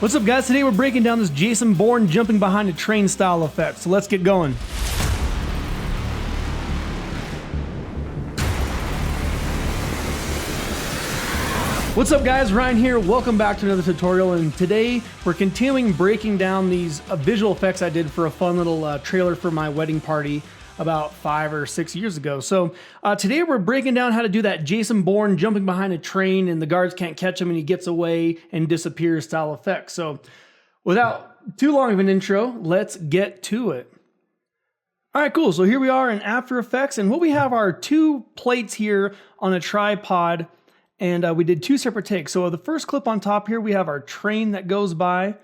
What's up, guys? Today we're breaking down this Jason Bourne jumping behind a train style effect, so let's get going. What's up, guys? Ryan here. Welcome back to another tutorial, and today we're continuing breaking down these visual effects I did for a fun little trailer for my wedding party about 5 or 6 years ago. So today we're breaking down how to do that Jason Bourne jumping behind a train and the guards can't catch him and he gets away and disappears style effect. So without too long of an intro, let's get to it. All right, cool. So here we are in After Effects, and what we have are two plates here on a tripod, and we did two separate takes. So the first clip on top here, we have our train that goes by,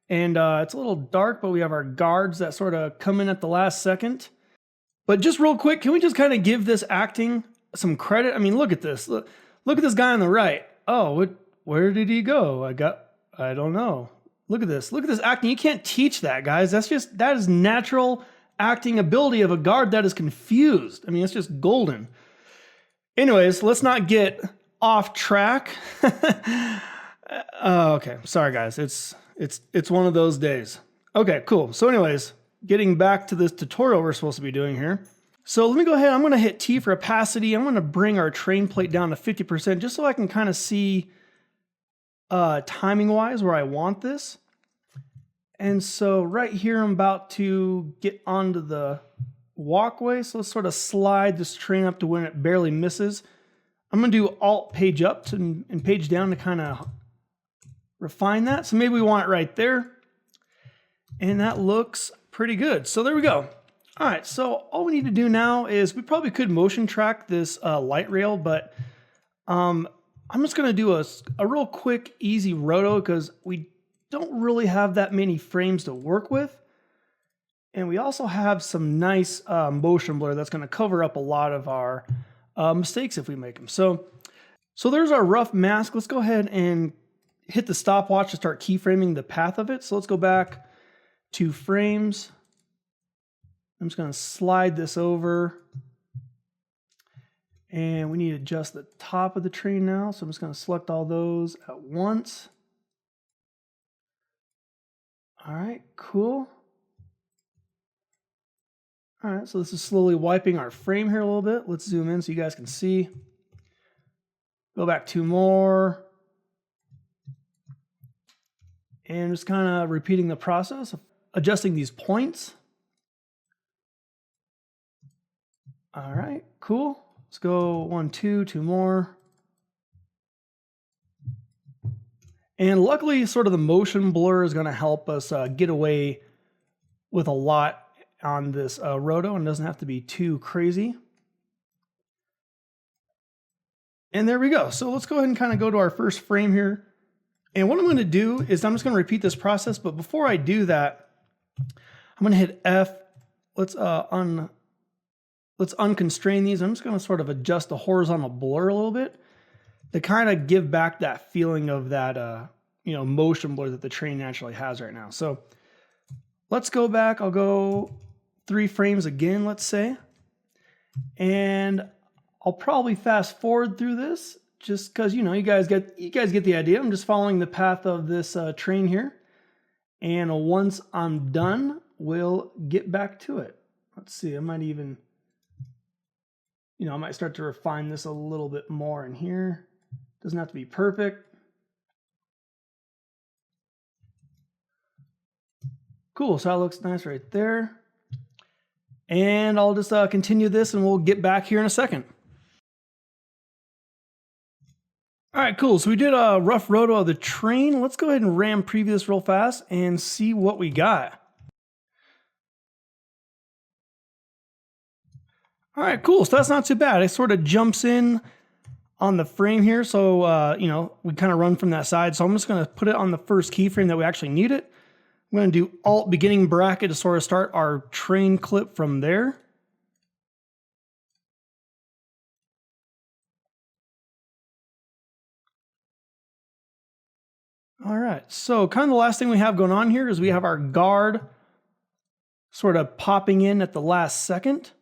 and it's a little dark, but we have our guards that sort of come in at the last second. But just real quick, can we just kind of give this acting some credit? I mean, look at this. Look at this guy on the right. Oh, where did he go? I don't know. Look at this. Look at this acting. You can't teach that, guys. That is natural acting ability of a guard that is confused. I mean, it's just golden. Anyways, let's not get off track. Okay, sorry guys. It's one of those days. Okay, cool. So anyways, getting back to this tutorial we're supposed to be doing here. So let me go ahead. I'm going to hit T for opacity. I'm going to bring our train plate down to 50% just so I can kind of see timing wise where I want this. And so right here, I'm about to get onto the walkway. So let's sort of slide this train up to when it barely misses. I'm going to do Alt page up and page down to kind of refine that. So maybe we want it right there. And that looks pretty good. So there we go. All right, so all we need to do now is we probably could motion track this light rail, but I'm just going to do a real quick, easy roto because we don't really have that many frames to work with. And we also have some nice motion blur that's going to cover up a lot of our mistakes if we make them. So there's our rough mask. Let's go ahead and hit the stopwatch to start keyframing the path of it. So let's go back to frames. I'm just going to slide this over. And we need to adjust the top of the train now. So I'm just going to select all those at once. All right, cool. All right, so this is slowly wiping our frame here a little bit. Let's zoom in so you guys can see. Go back two more. And just kind of repeating the process of adjusting these points. All right, cool. Let's go 1, 2, two more. And luckily, sort of the motion blur is going to help us get away with a lot on this roto, and doesn't have to be too crazy. And there we go. So let's go ahead and kind of go to our first frame here. And what I'm going to do is I'm just going to repeat this process, but before I do that, I'm going to hit F. Let's unconstrain these. I'm just going to sort of adjust the horizontal blur a little bit to kind of give back that feeling of that motion blur that the train naturally has right now. So let's go back. I'll go 3 frames again, let's say. And I'll probably fast forward through this just because, you guys get the idea. I'm just following the path of this train here. And once I'm done, we'll get back to it. Let's see, I might even, I might start to refine this a little bit more in here. Doesn't have to be perfect. Cool, so that looks nice right there. And I'll just continue this and we'll get back here in a second. All right, cool. So we did a rough roto of the train. Let's go ahead and ram preview this real fast and see what we got. All right, cool. So that's not too bad. It sort of jumps in on the frame here. So, we kind of run from that side. So I'm just going to put it on the first keyframe that we actually need it. I'm going to do Alt beginning bracket to sort of start our train clip from there. All right, so kind of the last thing we have going on here is we have our guard sort of popping in at the last second.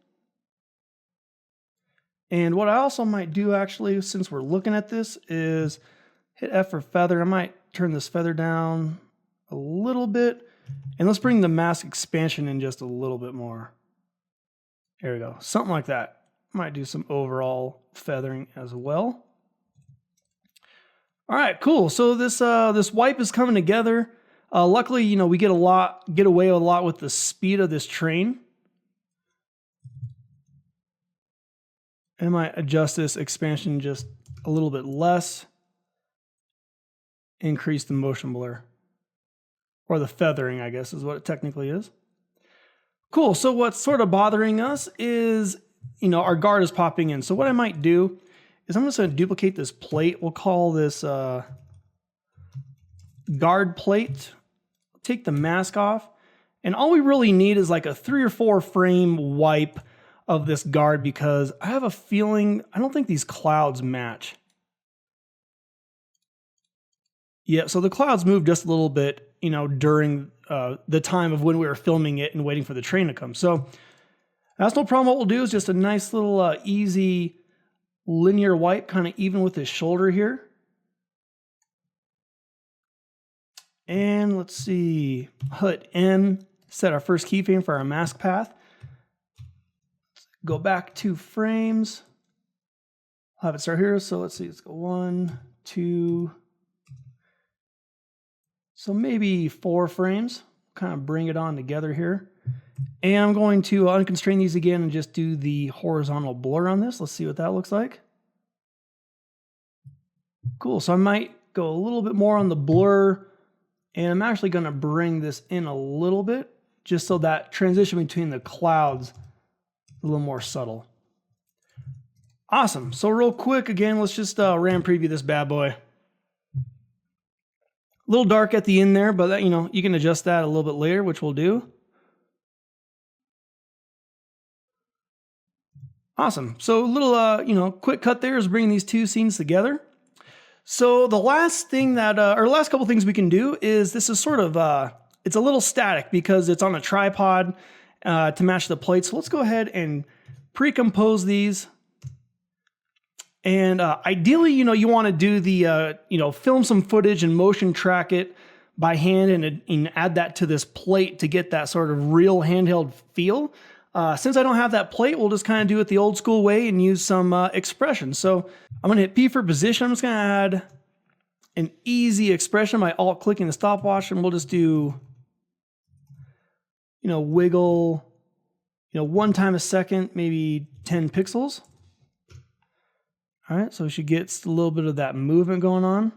And what I also might do actually, since we're looking at this, is hit F for feather. I might turn this feather down a little bit. And let's bring the mask expansion in just a little bit more. There we go. Something like that. Might do some overall feathering as well. All right, cool. So this wipe is coming together. Luckily, you know, we get away a lot with the speed of this train. I might adjust this expansion just a little bit less. Increase the motion blur. Or the feathering, I guess, is what it technically is. Cool, so what's sort of bothering us is, you know, our guard is popping in. So what I might do is I'm just going to duplicate this plate. We'll call this guard plate. Take the mask off. And all we really need is like a 3 or 4 frame wipe of this guard, because I have a feeling, I don't think these clouds match. Yeah, so the clouds moved just a little bit, you know, during the time of when we were filming it and waiting for the train to come. So that's no problem. What we'll do is just a nice little easy linear wipe, kind of even with his shoulder here. And let's see, hit M, set our first keyframe for our mask path. Go back 2 frames. I'll have it start here. So let's see, let's go 1, 2. So maybe 4 frames. Kind of bring it on together here. And I'm going to unconstrain these again and just do the horizontal blur on this. Let's see what that looks like. Cool, so I might go a little bit more on the blur. And I'm actually going to bring this in a little bit, just so that transition between the clouds is a little more subtle. Awesome. So real quick, again, let's just RAM preview this bad boy. A little dark at the end there, but that, you know, you can adjust that a little bit later, which we'll do. Awesome. So a little, you know, quick cut there is bringing these 2 scenes together. So the last thing that, or last couple things we can do is, this is sort of, it's a little static because it's on a tripod to match the plate. So let's go ahead and pre-compose these. And ideally, you know, you want to do the, you know, film some footage and motion track it by hand and add that to this plate to get that sort of real handheld feel. Since I don't have that plate, we'll just kind of do it the old school way and use some expression. So I'm going to hit P for position. I'm just going to add an easy expression by alt-clicking the stopwatch, and we'll just do, you know, wiggle, you know, 1 time a second, maybe 10 pixels. All right, so we should get a little bit of that movement going on.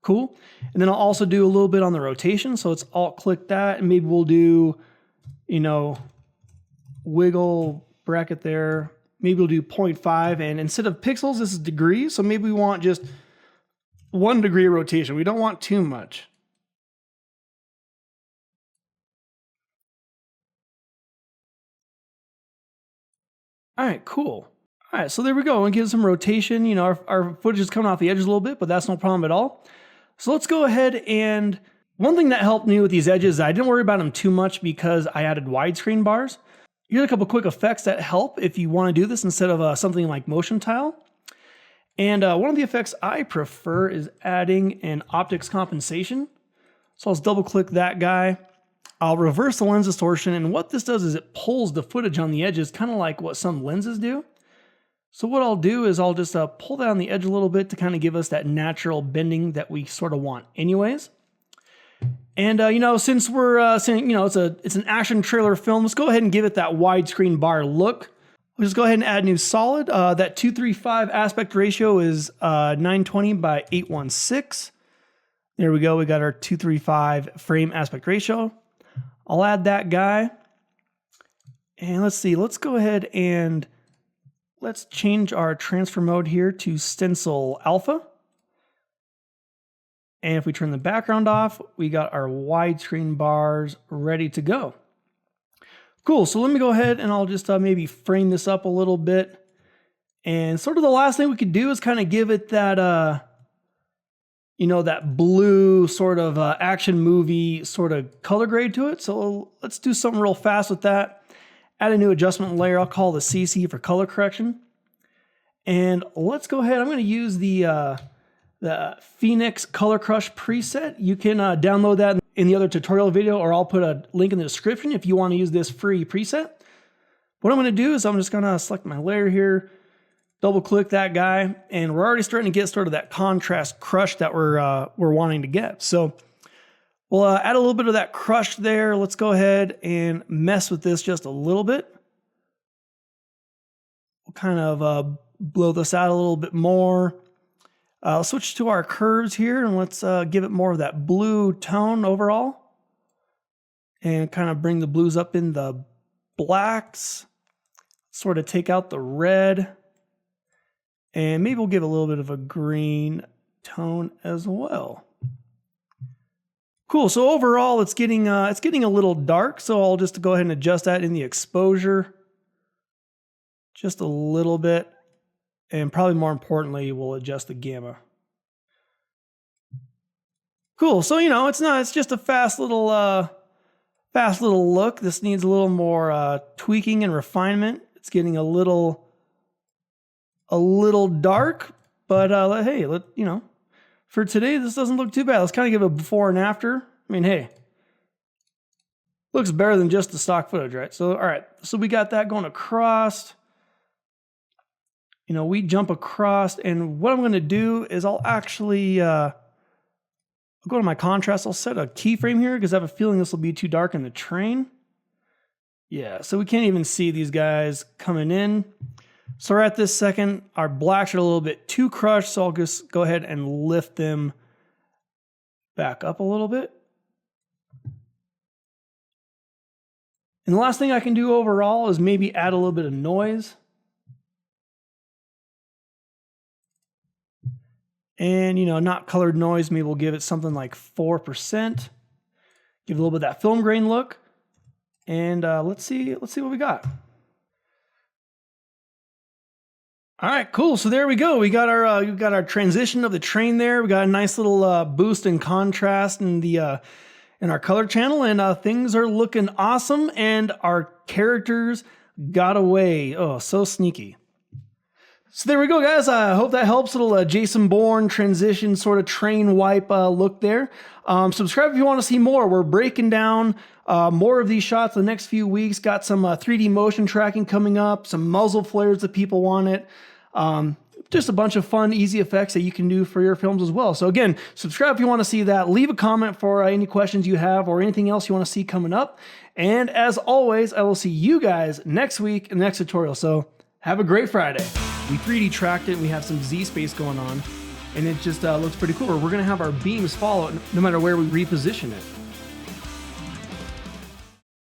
Cool. And then I'll also do a little bit on the rotation. So let's alt-click that, and maybe we'll do, you know, wiggle bracket there. Maybe we'll do 0.5, and instead of pixels, this is degrees. So maybe we want just 1 degree rotation. We don't want too much. All right, cool. All right, so there we go. And give some rotation. You know, our footage is coming off the edges a little bit, but that's no problem at all. So let's go ahead, and one thing that helped me with these edges, I didn't worry about them too much because I added widescreen bars. Here's a couple quick effects that help if you want to do this instead of something like motion tile. And one of the effects I prefer is adding an optics compensation. So I'll double click that guy. I'll reverse the lens distortion, and what this does is it pulls the footage on the edges, kind of like what some lenses do. So what I'll do is I'll just pull that on the edge a little bit to kind of give us that natural bending that we sort of want anyways. And you know, since we're saying, you know, it's an action trailer film, let's go ahead and give it that widescreen bar look. We'll just go ahead and add new solid. That 235 aspect ratio is 920 by 816. There we go. We got our 235 frame aspect ratio. I'll add that guy. And let's see, let's go ahead and let's change our transfer mode here to stencil alpha. And if we turn the background off, we got our widescreen bars ready to go. Cool, so let me go ahead and I'll just maybe frame this up a little bit. And sort of the last thing we could do is kind of give it that, you know, that blue sort of action movie sort of color grade to it. So let's do something real fast with that. Add a new adjustment layer. I'll call the CC for color correction. And let's go ahead. I'm going to use the the Phoenix Color Crush preset. You can download that in the other tutorial video, or I'll put a link in the description if you want to use this free preset. What I'm going to do is I'm just going to select my layer here, double click that guy, and we're already starting to get sort of that contrast crush that we're wanting to get. So we'll add a little bit of that crush there. Let's go ahead and mess with this just a little bit. We'll kind of blow this out a little bit more. I'll switch to our curves here, and let's give it more of that blue tone overall. And kind of bring the blues up in the blacks. Sort of take out the red. And maybe we'll give a little bit of a green tone as well. Cool, so overall it's getting a little dark, so I'll just go ahead and adjust that in the exposure. Just a little bit. And probably more importantly, we'll adjust the gamma. Cool, so it's just a fast little look. This needs a little more tweaking and refinement. It's getting a little dark, but hey, for today this doesn't look too bad. Let's kind of give a before and after. I mean, hey, looks better than just the stock footage, right? So all right, so we got that going across. We jump across, and what I'm going to do is I'll actually I'll go to my contrast. I'll set a keyframe here because I have a feeling this will be too dark in the train. Yeah, so we can't even see these guys coming in. So right at this second, our blacks are a little bit too crushed, so I'll just go ahead and lift them back up a little bit. And the last thing I can do overall is maybe add a little bit of noise. And, not colored noise, maybe we'll give it something like 4%. Give it a little bit of that film grain look. And let's see what we got. All right, cool. So there we go. We got our transition of the train there. We got a nice little boost in contrast in our color channel, and things are looking awesome. And our characters got away. Oh, so sneaky. So there we go, guys. I hope that helps. Little Jason Bourne transition sort of train wipe look there. Subscribe if you want to see more. We're breaking down more of these shots the next few weeks. Got some 3D motion tracking coming up, some muzzle flares that people wanted. Just a bunch of fun, easy effects that you can do for your films as well. So again, subscribe if you want to see that. Leave a comment for any questions you have or anything else you want to see coming up. And as always, I will see you guys next week in the next tutorial. So have a great Friday. We 3D tracked it, and we have some Z-space going on, and it just looks pretty cool. We're going to have our beams follow it no matter where we reposition it.